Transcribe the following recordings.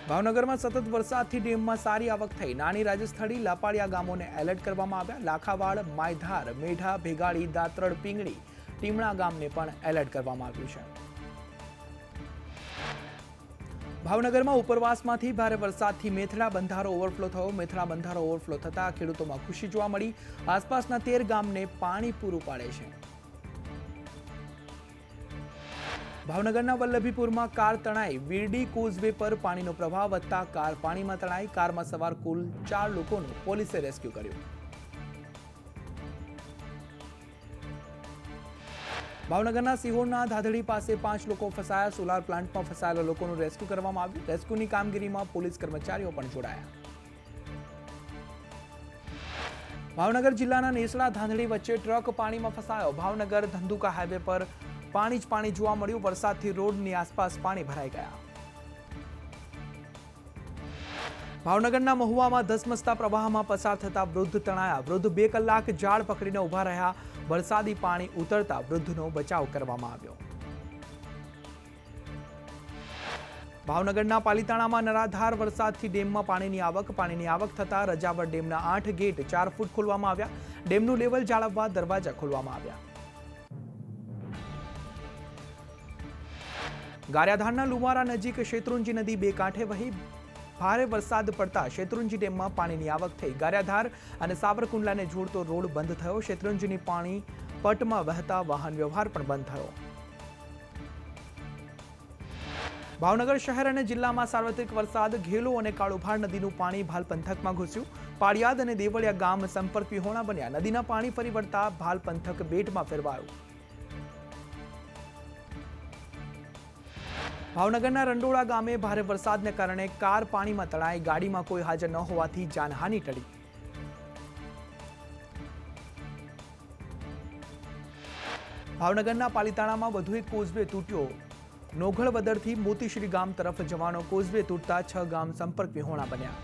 ભાવનગરમાં સતત વરસાદથી ડેમમાં સારી આવક થઈ। નાની રાજસ્થળી લાપાડિયા ગામોને એલર્ટ કરવામાં આવ્યા। લાખાવાડ, માયધાર, મેઢા, ભેગાડી, દાત્રડ, પીંગળી, ટીમણા ગામને પણ એલર્ટ કરવામાં આવ્યું છે। ભાવનગરમાં ઉપરવાસમાંથી ભારે વરસાદથી મેથડા બંધારો ઓવરફ્લો થયો। મેથડા બંધારો ઓવરફ્લો થતા ખેડૂતોમાં ખુશી જોવા મળી। આસપાસના 13 ગામને પાણી પૂરું પાડે છે। ભાવનગરના વલ્લભીપુરમાં કાર તણાઈ। વીરડી કોઝવે પર પાણીનો પ્રવાહ વધતા કાર પાણીમાં તણાઈ। કારમાં સવાર કુલ 4 લોકોનું પોલીસે રેસ્ક્યુ કર્યું। ભાવનગરના સિહોરના ધાધડી પાસે 5 લોકો ફસાયા। સોલાર પ્લાન્ટમાં ફસાયેલા લોકોનું રેસ્ક્યુ કરવામાં આવ્યું। રેસ્ક્યુની કામગીરીમાં પોલીસ કર્મચારીઓ પણ જોડાયા। ભાવનગર જિલ્લાના નેસડા ધાંધડી વચ્ચે ટ્રક પાણીમાં ફસાયો। ભાવનગર ધંધુકા હાઈવે પર પાણી જ પાણી જોવા મળ્યું। વરસાદથી રોડની આસપાસ પાણી ભરાઈ ગયા। ભાવનગરના મહુવામાં ધસમસતા પ્રવાહમાં પસાર થતા વૃદ્ધ તણાયા। વૃદ્ધ 2 કલાક ઝાડ પકડીને ઊભા રહ્યા। વરસાદી પાણી ઉતરતા વૃદ્ધનો બચાવ કરવામાં આવ્યો। ભાવનગરના પાલીતાણામાં નરાધાર વરસાદથી ડેમમાં પાણીની આવક થતા રજાવર ડેમના 8 ગેટ 4 ફૂટ ખોલવામાં આવ્યા। ડેમનું લેવલ જાળવવા દરવાજા ખોલવામાં આવ્યા। ગારિયાધારના લુમારા નજીક શેત્રુંજી નદી 2 કાંઠે વહી। ભારે વરસાદ પડતા શેત્રુંજી ડેમમાં પાણીની આવક થઈ। ગારિયાધાર અને સાવરકુંડલાને જોડતો રોડ બંધ થયો। શેત્રુંજીની પાણી પટમાં વહેતા વાહન વ્યવહાર પણ બંધ થયો। ભાવનગર શહેર અને જિલ્લામાં સાર્વત્રિક વરસાદ। ઘેલો અને કાળુભાર નદીનું પાણી ભાલ પંથકમાં ઘૂસ્યું। પાળિયાદ અને દેવળિયા ગામ સંપર્ક વિહોણા બન્યા। નદીના પાણી ફરી વળતા ભાલ પંથક બેટમાં ફેરવાયું। ભાવનગરના રંડોળા ગામે ભારે વરસાદને કારણે કાર પાણીમાં તણાઈ। ગાડીમાં કોઈ હાજર ન હોવાથી જાનહાનિ ટળી। ભાવનગરના પાલીતાણામાં વધુ એક કોઝવે તૂટ્યો। નોઘળવદરથી મોતીશ્રી ગામ તરફ જવાનો કોઝવે તૂટતા 6 ગામ સંપર્ક વિહોણા બન્યા।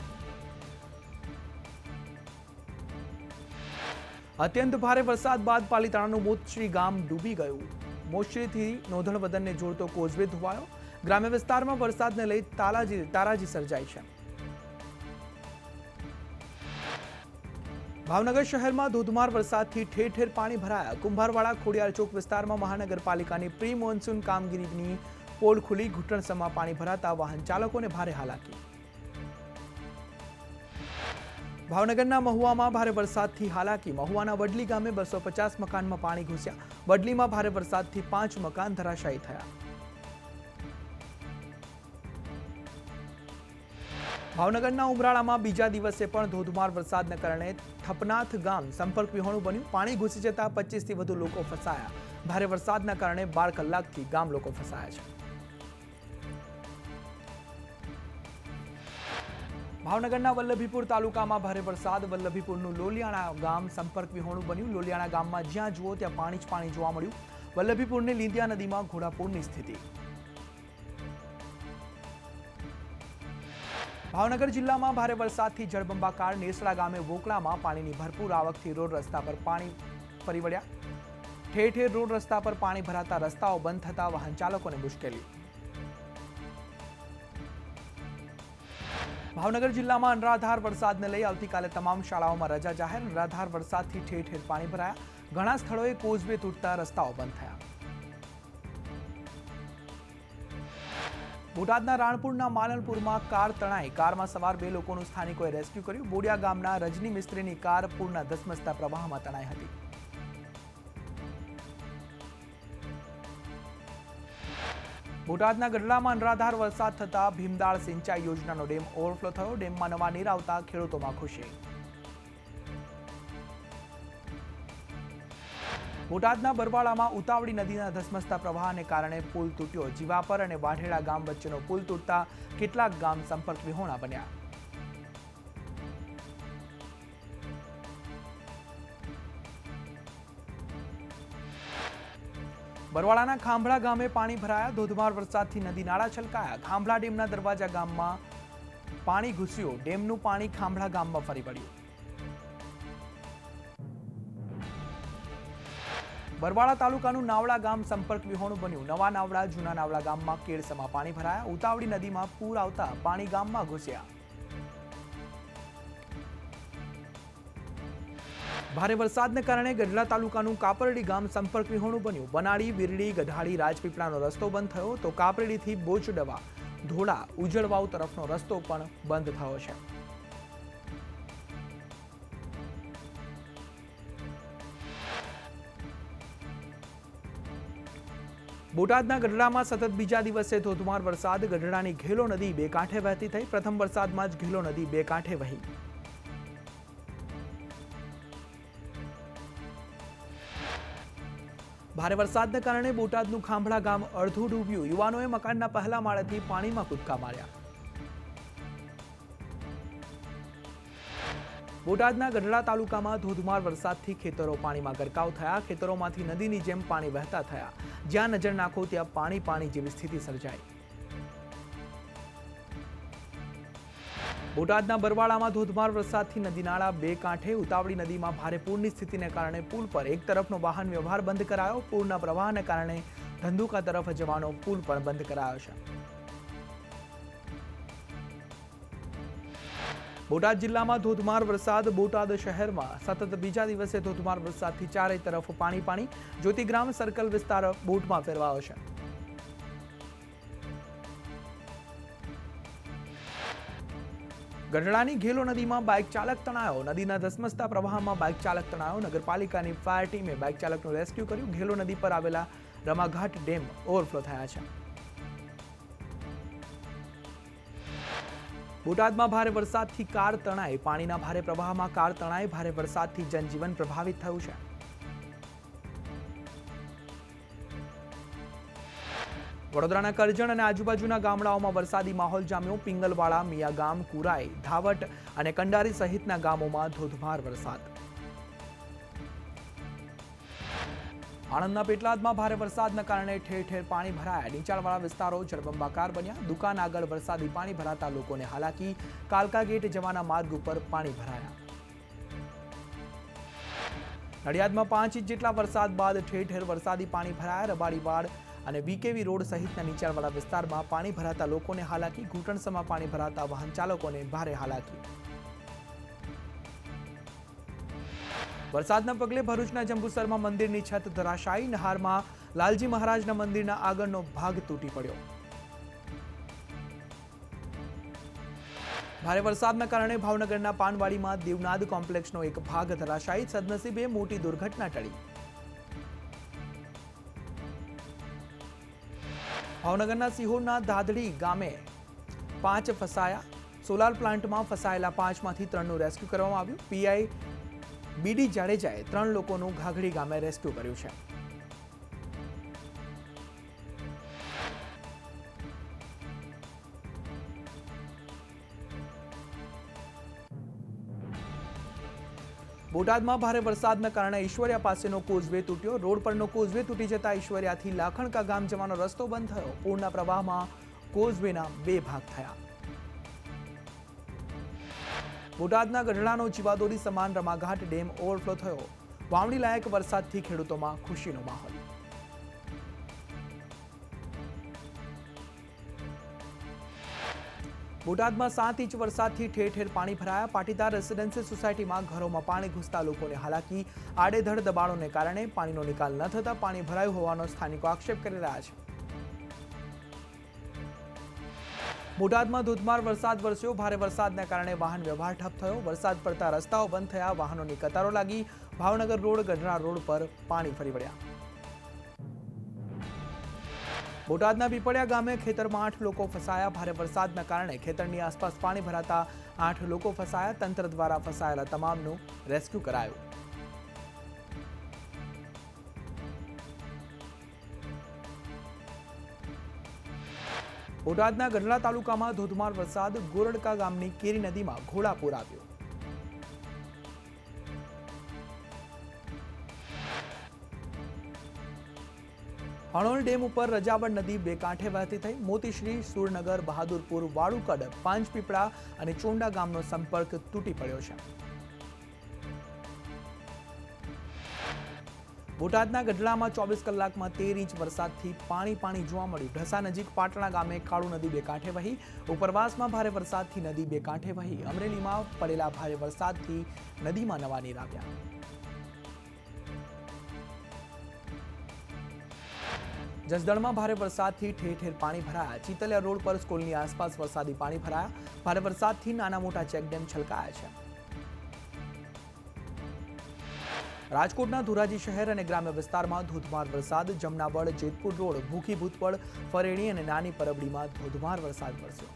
અત્યંત ભારે વરસાદ બાદ પાલીતાણાનું મોતીશ્રી ગામ ડૂબી ગયું। મોતીશ્રીથી નોધળવદરને જોડતો કોઝવે ધોવાયો। ગ્રામ્ય વિસ્તારમાં વરસાદને લઈ તારાજી સર્જાઈ છે। ભાવનગર શહેરમાં ધોધમાર વરસાદથી ઠેર ઠેર પાણી ભરાયા। કુંભારવાડા ખોડિયાર ચોક વિસ્તારમાં મહાનગરપાલિકાની પ્રી મોન્સૂન કામગીરીની પોલ ખુલી। ઘૂંટણસમાં પાણી ભરાતા વાહન ચાલકોને ભારે હાલાકી। ભાવનગરના મહુવામાં ભારે વરસાદથી હાલાકી। મહુવાના વડલી ગામે 250 મકાનમાં પાણી ઘૂસ્યા। વડલીમાં ભારે વરસાદથી 5 મકાન ધરાશાયી થયા। ભાવનગરના ઉમરાળામાં બીજા દિવસે પણ ધોધમાર વરસાદને કારણે થપનાથ ગામ સંપર્ક વિહોણું બન્યું। પાણી ઘૂસી જતા 25 થી વધુ લોકો ફસાયા। ભારે વરસાદના કારણે 12 કલાકથી ગામ લોકો ફસાયા છે। ભાવનગરના વલ્લભીપુર તાલુકામાં ભારે વરસાદ। વલ્લભીપુરનું લોલિયાણા ગામ સંપર્ક વિહોણું બન્યું। લોલિયાણા ગામમાં જ્યાં જુઓ ત્યાં પાણી જ પાણી જોવા મળ્યું। વલ્લભીપુરની લીંધિયા નદીમાં ઘોડાપૂરની સ્થિતિ। ભાવનગર જિલ્લામાં ભારે વરસાદથી જળબંબાકાર। નેસડા ગામે વોકળામાં પાણીની ભરપૂર આવકથી રોડ રસ્તા પર પાણી ફરી વળ્યા। ઠેર ઠેર રોડ રસ્તા પર પાણી ભરાતા રસ્તાઓ બંધ થતા વાહન ચાલકોને મુશ્કેલી। ભાવનગર જિલ્લામાં અનરાધાર વરસાદને લઈ આવતીકાલે તમામ શાળાઓમાં રજા જાહેર। અનરાધાર વરસાદથી ઠેર ઠેર પાણી ભરાયા। ઘણા સ્થળોએ કોઝવે તૂટતા રસ્તાઓ બંધ થયા। બોટાદના રાણપુરના માલણપુરમાં કાર તણાઈ। કારમાં સવાર 2 લોકોનું સ્થાનિકોએ રેસ્ક્યુ કર્યું। બોડિયા ગામના રજની મિસ્ત્રીની કાર પૂરના ધસમસતા પ્રવાહમાં તણાઈ હતી। બોટાદના ગઢડામાં અનરાધાર વરસાદ થતા ભીમદાળ સિંચાઈ યોજનાનો ડેમ ઓવરફ્લો થયો। ડેમમાં નવા નીર આવતા ખેડૂતોમાં ખુશી। બોટાદના બરવાળામાં ઉતાવળી નદીના ધસમસતા પ્રવાહને કારણે પુલ તૂટ્યો। જીવાપર અને વાઢેડા ગામ વચ્ચેનો પુલ તૂટતા કેટલાક ગામ સંપર્ક વિહોણા બન્યા। બરવાળાના ખાંભળા ગામે પાણી ભરાયા। ધોધમાર વરસાદથી નદી નાળા છલકાયા। ખાંભળા ડેમના દરવાજા ગામમાં પાણી ઘૂસ્યું। ડેમનું પાણી ખાંભળા ગામમાં ફરી વળ્યું। બરવાળા તાલુકાનું નાવડા ગામ સંપર્ક વિહોણું બન્યું. નવા નાવડા જૂના નાવડા ગામમાં કેળસમાં પાણી ભરાયા. ઉતાવળી નદીમાં પૂર આવતા પાણી ગામમાં ઘૂસ્યા. ભારે વરસાદને કારણે ગઢડા તાલુકાનું કાપરડી ગામ સંપર્ક વિહોણું બન્યું. બનાળી, વિરડી, ગઢાળી, રાજપીપળાનો રસ્તો બંધ થયો તો કાપરડીથી બોચડવા, ધોળા, ઉજળવાવ તરફનો રસ્તો પણ બંધ થયો છે. બોટાદના ગઢડામાં સતત બીજા દિવસે ધોધમાર વરસાદ. ગઢડાની ઘેલો નદી બે કાંઠે વહેતી થઈ. પ્રથમ વરસાદમાં જ ઘેલો નદી બે કાંઠે વહી. ભારે વરસાદને કારણે બોટાદનું ખાંભળા ગામ અડધું ડૂબ્યું. યુવાનોએ મકાનના પહેલા માળેથી પાણીમાં કૂદકા માર્યા. બોટાદના ગઢડા તાલુકામાં ધોધમાર વરસાદથી ખેતરો પાણીમાં ગરકાવ થયા. ખેતરોમાંથી નદીની જેમ પાણી વહેતા થયા. જ્યાં નજર નાખો ત્યાં પાણી પાણી જેવી સ્થિતિ સર્જાઈ. બોટાદના બરવાળામાં ધોધમાર વરસાદથી નદી નાળા બે કાંઠે. ઉતાવળી નદીમાં ભારે પૂરની સ્થિતિને કારણે પુલ પર એક તરફનો વાહન વ્યવહાર બંધ કરાયો. પૂરના પ્રવાહને કારણે ધંધુકા તરફ જવાનો પુલ પણ બંધ કરાયો છે. બોટાદ જિલ્લામાં ધોધમાર વરસાદ. બોટાદ શહેરમાં સતત બીજા દિવસે ધોધમાર વરસાદથી ચારેય તરફ પાણી પાણી. જ્યોતિગ્રામ સર્કલ વિસ્તાર બોટમાં ફેરવાયો છે. ગઢડાની ઘેલો નદીમાં બાઇક ચાલક તણાયો. નદીના ધસમસતા પ્રવાહમાં બાઇક ચાલક તણાયો. નગરપાલિકાની ફાયર ટીમે બાઇક ચાલકનું રેસ્ક્યુ કર્યું. ઘેલો નદી પર આવેલા રમાઘાટ ડેમ ઓવરફ્લો થયા છે. બોટાદમાં ભારે વરસાદથી કાર તણાઈ. પાણીના ભારે પ્રવાહમાં કાર તણાઈ. ભારે વરસાદથી જનજીવન પ્રભાવિત થયું છે. વડોદરાના કરજણ અને આજુબાજુના ગામડાઓમાં વરસાદી માહોલ જામ્યો. પિંગલવાડા, મિયાગામ, કુરાઈ, ધાવટ અને કંડારી સહિતના ગામોમાં ધોધમાર વરસાદ. આણંદના પેટલાદમાં ભારે વરસાદના કારણે ઠેર ઠેર પાણી ભરાયા. નીચાણવાળા વિસ્તારો જળબંબાકાર બન્યા. દુકાન આગળ વરસાદી પાણી ભરાતા લોકોને હાલાકી. કાલકા ગેટ જવાના માર્ગ ઉપર પાણી ભરાયા. નડિયાદમાં 5 ઇંચ જેટલા વરસાદ બાદ ઠેર ઠેર વરસાદી પાણી ભરાયા. રબાડીવાડ અને વીકેવી રોડ સહિતના નીચાણવાળા વિસ્તારમાં પાણી ભરાતા લોકોને હાલાકી. ઘૂંટણસમાં પાણી ભરાતા વાહન ચાલકોને ભારે હાલાકી. વરસાદના પગલે ભરૂચના જંબુસરમાં મંદિરની છત ધરાશાયી. નહારમાં લાલજી મહારાજના મંદિરના આગળનો ભાગ તૂટી પડ્યો. ભારે વરસાદના કારણે ભાવનગરના પાનવાડીમાં દેવનાદ કોમ્પ્લેક્સનો એક ભાગ ધરાશાયી. સદનસીબે મોટી દુર્ઘટના ટળી. ભાવનગરના સિહોરના દાદડી ગામે 5 ફસાયા. સોલાર પ્લાન્ટમાં ફસાયેલા 5માંથી 3નું રેસ્ક્યુ કરવામાં આવ્યું. પીઆઈ બીડી જાડેજાએ 3 લોકોનું ઘાઘડી ગામે રેસ્ક્યુ કર્યું છે. બોટાદમાં ભારે વરસાદના કારણે ઈશ્વરિયા પાસેનો કોઝવે તૂટ્યો. રોડ પરનો કોઝવે તૂટી જતા ઈશ્વરિયાથી લાખણકા ગામ જવાનો રસ્તો બંધ થયો. પૂરના પ્રવાહમાં કોઝવેના 2 ભાગ થયા. બોટાદના ગઢડાનો જીવાદોરી સમાન રમાઘાટ ડેમ ઓવરફ્લો થયો. વાવણી લાયક વરસાદથી ખેડૂતોમાં ખુશીનો માહોલ. બોટાદમાં 7 ઇંચ વરસાદથી ઠેર ઠેર પાણી ભરાયા. પાટીદાર રેસિડેન્સી સોસાયટીમાં ઘરોમાં પાણી ઘૂસતા લોકોને હાલાકી. આડેધડ દબાણોને કારણે પાણીનો નિકાલ ન થતા પાણી ભરાયું હોવાનો સ્થાનિકો આક્ષેપ કરી રહ્યા છે. બોટાદમાં ધોધમાર વરસાદ વરસ્યો. ભારે વરસાદના કારણે વાહન વ્યવહાર ઠપ થયો. વરસાદ પડતા રસ્તાઓ બંધ થયા. વાહનોની કતારો લાગી. ભાવનગર રોડ, ગઢડા રોડ પર પાણી ફરી વળ્યા. બોટાદના પીપળિયા ગામે ખેતરમાં 8 લોકો ફસાયા. ભારે વરસાદના કારણે ખેતરની આસપાસ પાણી ભરાતા 8 લોકો ફસાયા. તંત્ર દ્વારા ફસાયેલા તમામનું રેસ્ક્યુ કરાયું. બોટાદના ગઢડા તાલુકામાં ધોધમાર વરસાદ. ગોરડકા ગામની કેરી નદીમાં ઘોડાપૂર આવ્યો. હણોલ ડેમ ઉપર રજાવડ નદી બે કાંઠે વહેતી થઈ. મોતીશ્રી, સુરનગર, બહાદુરપુર, વાળુકડ, પાંચપીપળા અને ચોંડા ગામનો સંપર્ક તૂટી પડ્યો છે. બોટાદના ગઢડામાં 24 કલાકમાં 13 ઇંચ વરસાદથી પાણી જોવા મળ્યું. ઢસા નજીક પાટણા ગામે કાળુ નદી બે કાંઠે વહી. ઉપરવાસમાં ભારે વરસાદથી નદી બે કાંઠે વહી. અમરેલીમાં પડેલા ભારે વરસાદથી નદીમાં નવા નીર આવ્યા. જસદણમાં ભારે વરસાદથી ઠેર ઠેર પાણી ભરાયા. ચીતલિયા રોડ પર સ્કૂલની આસપાસ વરસાદી પાણી ભરાયા. ભારે વરસાદથી નાના મોટા ચેકડેમ છલકાયા છે. રાજકોટના ધોરાજી શહેર અને ગ્રામ્ય વિસ્તારમાં ધોધમાર વરસાદ. જમનાબળ, જેતપુર રોડ, ભૂખી ભૂતપળ, ફરેણી અને નાની પરબડીમાં ધોધમાર વરસાદ વરસ્યો.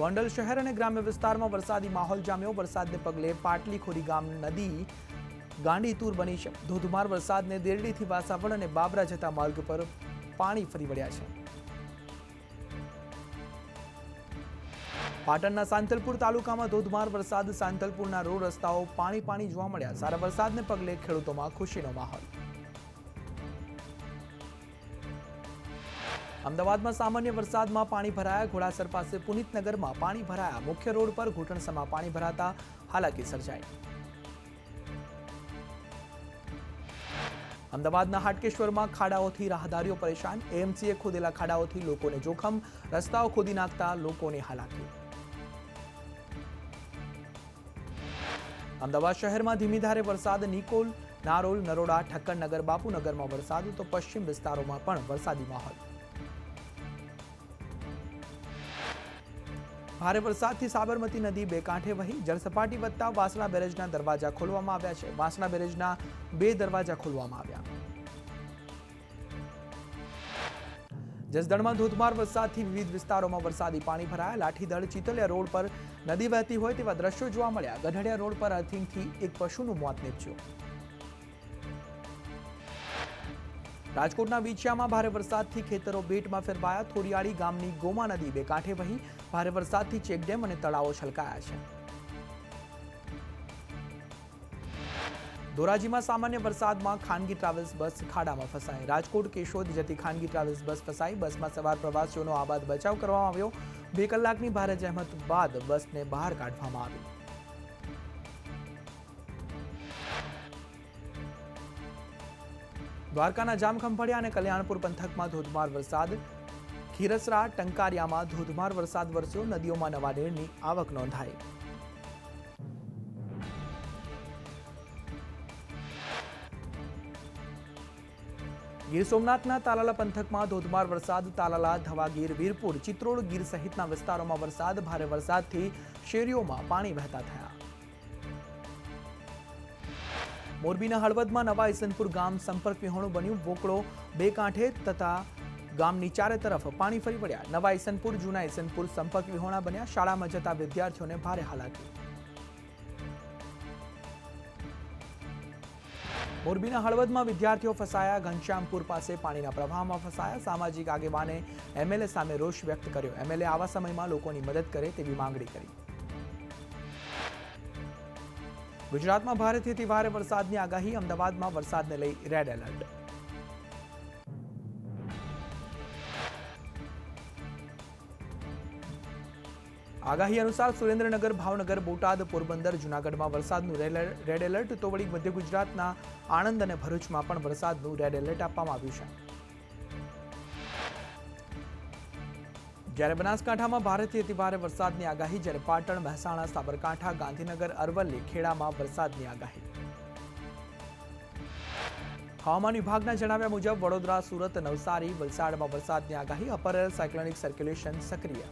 ગોંડલ શહેર અને ગ્રામ્ય વિસ્તારમાં વરસાદી માહોલ જામ્યો. વરસાદને પગલે પાટલીખોરી ગામ નદી ગાંડીતુર બની છે. ધોધમાર વરસાદને દેરડીથી વાસાવડ અને બાબરા જતા માર્ગ પર પાણી ફરી વળ્યા છે. પાટણના સાંતલપુર તાલુકામાં ધોધમાર વરસાદ. સાંતલપુરના રોડ રસ્તાઓ પાણી જોવા મળ્યા. સારા વરસાદને પગલે ખેડૂતોમાં ખુશીનો માહોલ. અમદાવાદમાં સામાન્ય વરસાદમાં પાણી ભરાયા. ઘોડાસર પાસે પુનિતનગરમાં પાણી ભરાયા. મુખ્ય રોડ પર ઘૂંટણસમાં પાણી ભરાતા હાલાકી સર્જાઈ. અમદાવાદના હાટકેશ્વરમાં ખાડાઓથી રાહદારીઓ પરેશાન. એએમસીએ ખોદેલા ખાડાઓથી લોકોને જોખમ. રસ્તાઓ ખોદી નાખતા લોકોને હાલાકી. અમદાવાદ શહેરમાં ધીમી ધારે વરસાદ. નિકોલ, નારોલ, નરોડા, ઠક્કરનગર, બાપુનગરમાં વરસાદ તો પશ્ચિમ વિસ્તારોમાં પણ વરસાદી માહોલ. ભારે વરસાદથી સાબરમતી નદી બે કાંઠે વહી. જળસપાટી વધતા વાસણા બેરેજના દરવાજા ખોલવામાં આવ્યા છે. વાસણા બેરેજના 2 દરવાજા ખોલવામાં આવ્યા. જસદણમાં ધોધમાર વરસાદથી વિવિધ વિસ્તારોમાં વરસાદી પાણી ભરાયા. લાઠીદળ, ચીતલિયા રોડ પર નદી વહેતી હોય તેવા દ્રશ્યો જોવા મળ્યા. ગઢડિયા રોડ પર અર્થિંગથી એક પશુનું મોત નીપજ્યું. રાજકોટના વિછિયામાં ભારે વરસાદથી ખેતરો બેટમાં ફેરવાયા. થોરિયાળી ગામની ગોમા નદી બે કાંઠે વહી. ભારે વરસાદથી ચેકડેમ અને તળાવો છલકાયા છે. ધોરાજીમાં સામાન્ય વરસાદમાં ખાનગી ટ્રાવેલ્સ બસ ખાડામાં ફસાઈ. રાજકોટ કેશોદ જતી ખાનગી ટ્રાવેલ્સ બસ ફસાઈ. બસમાં સવાર પ્રવાસીઓનો આબાદ બચાવ કરવામાં આવ્યો. 2 કલાકની ભારે જહેમત બાદ બસને બહાર કાઢવામાં આવી. દ્વારકાના જામખંભાળિયા અને કલ્યાણપુર પંથકમાં ધોધમાર વરસાદ. ખીરસરા, ટંકારિયામાં ધોધમાર વરસાદ વરસ્યો. નદીઓમાં નવા નીરની આવક નોંધાઈ. ગીર સોમનાથના તાલાલા પંથકમાં ધોધમાર વરસાદ. તાલાલા, ધવાગીર, વીરપુર, ચિત્રોડ, ગીર સહિતના વિસ્તારોમાં વરસાદ. ભારે વરસાદથી શેરીઓમાં પાણી વહેતા થયા. મોરબીના હળવદમાં નવા ઈસનપુર ગામ સંપર્ક વિહોણું બન્યું. વોકળો બે કાંઠે તથા ગામની ચારે તરફ પાણી ફરી વળ્યા. નવા ઈસનપુર, જૂના ઈસનપુર સંપર્ક વિહોણા બન્યા. શાળામાં જતા વિદ્યાર્થીઓને ભારે હાલાકી. મોરબીના હળવદમાં વિદ્યાર્થીઓ ફસાયા. ઘનશ્યામપુર પાસે પાણીના પ્રવાહમાં ફસાયા. સામાજિક આગેવાને એમએલએ સામે રોષ વ્યક્ત કર્યો. એમએલએ આવા સમયમાં લોકોની મદદ કરે તેવી માંગણી કરી. ગુજરાતમાં ભારેથી અતિ ભારે વરસાદની આગાહી. અમદાવાદમાં વરસાદને લઈ રેડ એલર્ટ. આગાહી અનુસાર સુરેન્દ્રનગર, ભાવનગર, બોટાદ, પોરબંદર, જૂનાગઢમાં વરસાદનું રેડ એલર્ટ. તો વળી મધ્ય ગુજરાતના આણંદ અને ભરૂચમાં પણ વરસાદનું રેડ એલર્ટ આપવામાં આવ્યું છે. જ્યારે બનાસકાંઠામાં ભારેથી અતિ ભારે વરસાદની આગાહી. જ્યારે પાટણ, મહેસાણા, સાબરકાંઠા, ગાંધીનગર, અરવલ્લી, ખેડામાં વરસાદની આગાહી. હવામાન વિભાગના જણાવ્યા મુજબ વડોદરા, સુરત, નવસારી, વલસાડમાં વરસાદની આગાહી. અપર એર સાયક્લોનિક સર્ક્યુલેશન સક્રિય.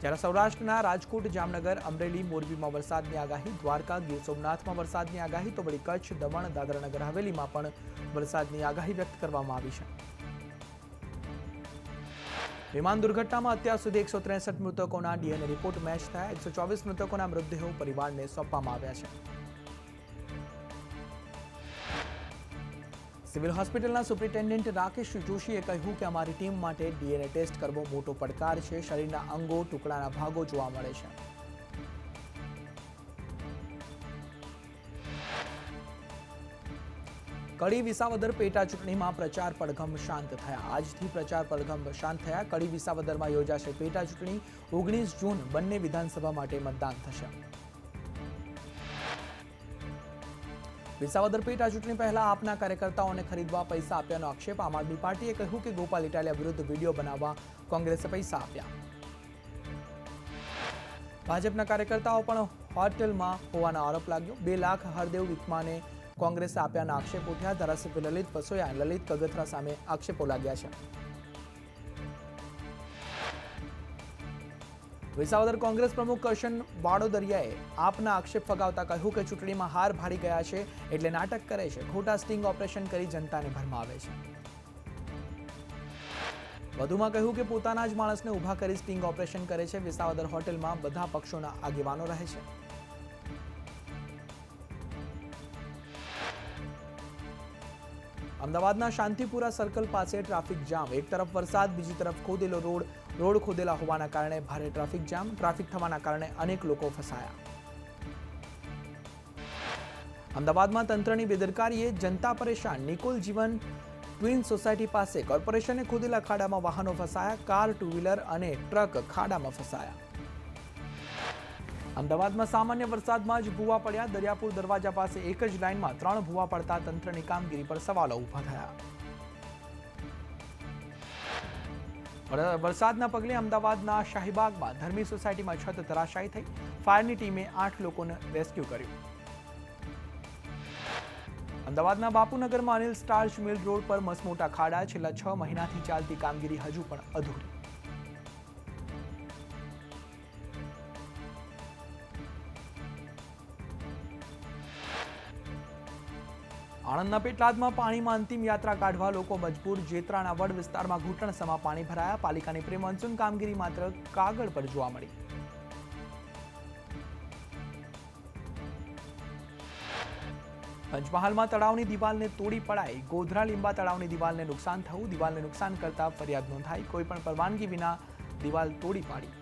જ્યારે સૌરાષ્ટ્રના રાજકોટ, જામનગર, અમરેલી, મોરબીમાં વરસાદની આગાહી. દ્વારકા, ગીર સોમનાથમાં વરસાદની આગાહી. તો વળી કચ્છ, દમણ, દાદરા નગર હવેલીમાં પણ વરસાદની આગાહી વ્યક્ત કરવામાં આવી છે. વિમાન દુર્ઘટનામાં અત્યાર સુધી 163 મૃતકોના ડીએનએ રિપોર્ટ મેચ થયા. 124 મૃતકોના મૃતદેહો પરિવારને સોંપવામાં આવ્યા છે. સિવિલ હોસ્પિટલના સુપ્રિન્ટેન્ડન્ટ રાકેશ જોશીએ કહ્યું કે અમારી ટીમ માટે ડીએનએ ટેસ્ટ કરવો મોટો પડકાર છે. શરીરના અંગો, ટુકડાના ભાગો જોવા મળે છે. કડી વિસાવદર પેટા ચૂંટણીમાં પ્રચાર પડઘમ શાંત થયા. આજથી પ્રચાર પડઘમ શાંત થયા. કડી વિસાવદરમાં યોજાશે પેટા ચૂંટણી. 19 જૂન બંને વિધાનસભા માટે મતદાન થશે. વિસાવદર પેટા ચૂંટણી પહેલા આપના કાર્યકર્તાઓને ખરીદવા પૈસા આપ્યાનો આક્ષેપ આમ આદમી પાર્ટીએ કહ્યું કે ગોપાલ ઇટાલિયા વિરુદ્ધ વિડીયો બનાવવા કોંગ્રેસે પૈસા આપ્યા. ભાજપના કાર્યકર્તાઓ પણ હોટેલમાં હોવાનો આરોપ લાગ્યો. 2 લાખ હરદેવ વિકમાને કોંગ્રેસે આપ્યાના આક્ષેપ ઉઠ્યા. ધારાસભ્ય લલિત વસોયા અને લલિત કગથરા સામે આક્ષેપો લાગ્યા છે. વિસાવદર કોંગ્રેસ પ્રમુખ કરશન બાડોદરિયાએ આપના આક્ષેપ ફગાવતા કહ્યું કે ચૂંટણીમાં હાર ભાડી ગયા છે એટલે નાટક કરે છે, ખોટા સ્ટિંગ ઓપરેશન કરી જનતાને ભરમાવે છે. વધુમાં કહ્યું કે પોતાના જ માણસને ઊભા કરી સ્ટિંગ ઓપરેશન કરે છે. વિસાવદર હોટેલમાં બધા પક્ષોના આગેવાનો રહે છે. અમદાવાદના શાંતિપુરા સર્કલ પાસે ટ્રાફિક જામ. એક તરફ વરસાદ, બીજી તરફ ખોદેલો રોડ ખોદેલા હોવાના કારણે ભારે ટ્રાફિક જામ. ટ્રાફિક થવાના કારણે અનેક લોકો ફસાયા. અમદાવાદમાં તંત્રની બેદરકારીએ જનતા પરેશાન. નિકોલ જીવન ટ્વિન સોસાયટી પાસે કોર્પોરેશને ખોદેલા ખાડામાં વાહનો ફસાયા. કાર, 2 વ્હીલર અને ટ્રક ખાડામાં ફસાયા. અમદાવાદમાં સામાન્ય વરસાદમાં જ ભૂવા પડ્યા. દરિયાપુર દરવાજા પાસે એક જ લાઇનમાં 3 ભૂવા પડતા તંત્રની કામગીરી પર સવાલો ઊભા થયા. વરસાદના પગલે અમદાવાદના શાહીબાગમાં ધર્મી સોસાયટીમાં છત ધરાશાયી થઈ. ફાયરની ટીમે 8 લોકોને રેસ્ક્યુ કર્યું. અમદાવાદના બાપુનગરમાં અનિલ સ્ટાર્ચ મિલ રોડ પર મસમોટા ખાડા. છેલ્લા 6 મહિનાથી ચાલતી કામગીરી હજુ પણ અધૂરી. આણંદના પેટલાદમાં પાણીમાં અંતિમ યાત્રા કાઢવા લોકો મજબૂર. જેતરાના વડ વિસ્તારમાં ઘૂંટણસમા પાણી ભરાયા. પાલિકાની પ્રી મોન્સૂન કામગીરી માત્ર કાગળ પર જોવા મળી. પંચમહાલમાં તળાવની દિવાલને તોડી પડાઈ. ગોધરા લીંબા તળાવની દિવાલને નુકસાન થયું. દિવાલને નુકસાન કરતા ફરિયાદ નોંધાઈ. કોઈ પણ પરવાનગી વિના દિવાલ તોડી પાડી.